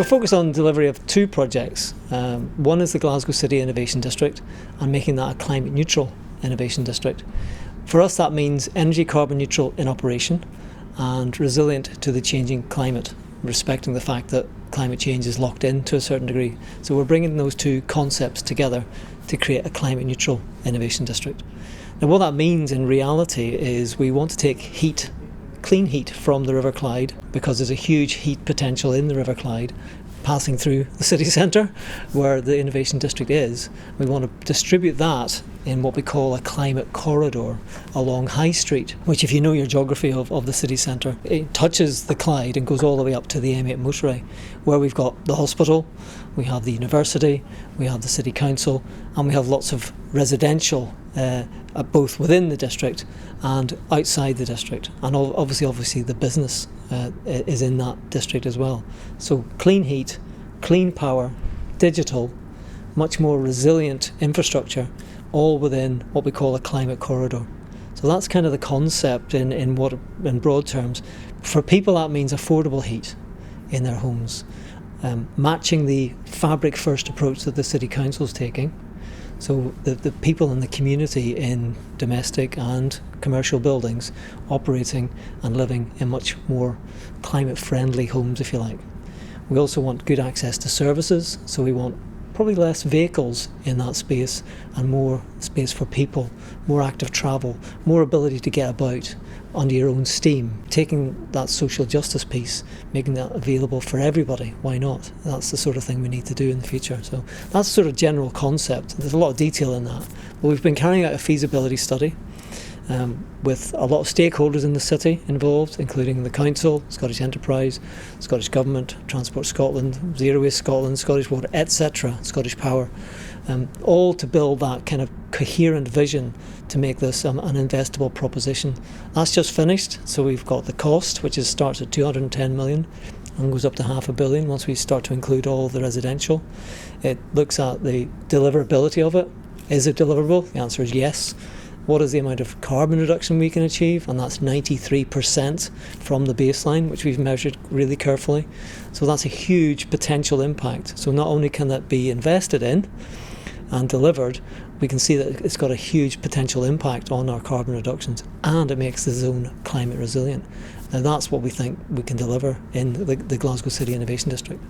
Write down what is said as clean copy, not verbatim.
We're focused on delivery of two projects. One is the Glasgow City Innovation District and making that a climate neutral innovation district. For us that means energy carbon neutral in operation and resilient to the changing climate, respecting the fact that climate change is locked in to a certain degree. So we're bringing those two concepts together to create a climate neutral innovation district. Now what that means in reality is we want to take heat, clean heat from the River Clyde, because there's a huge heat potential in the River Clyde passing through the city centre where the innovation district is. We want to distribute that in what we call a climate corridor along High Street, which, if you know your geography of the city centre, it touches the Clyde and goes all the way up to the M8 motorway, where we've got the hospital, we have the university, we have the city council, and we have lots of residential both within the district and outside the district, and obviously the business is in that district as well. So clean heat, clean power, digital, much more resilient infrastructure, all within what we call a climate corridor. So that's kind of the concept in broad terms. For people that means affordable heat in their homes, matching the fabric first approach that the City Council is taking. So the people in the community in domestic and commercial buildings operating and living in much more climate friendly homes, if you like. We also want good access to services, so we want probably less vehicles in that space and more space for people, more active travel, more ability to get about under your own steam. Taking that social justice piece, making that available for everybody, why not? That's the sort of thing we need to do in the future. So that's the sort of general concept. There's a lot of detail in that. But we've been carrying out a feasibility study with a lot of stakeholders in the city involved, including the Council, Scottish Enterprise, Scottish Government, Transport Scotland, Zero Waste Scotland, Scottish Water, etc., Scottish Power, all to build that kind of coherent vision to make this an investable proposition. That's just finished, so we've got the cost, which starts at 210 million and goes up to £500 million once we start to include all of the residential. It looks at the deliverability of it. Is it deliverable? The answer is yes. What is the amount of carbon reduction we can achieve? And that's 93% from the baseline, which we've measured really carefully. So that's a huge potential impact. So not only can that be invested in and delivered, we can see that it's got a huge potential impact on our carbon reductions, and it makes the zone climate resilient. Now that's what we think we can deliver in the Glasgow City Innovation District.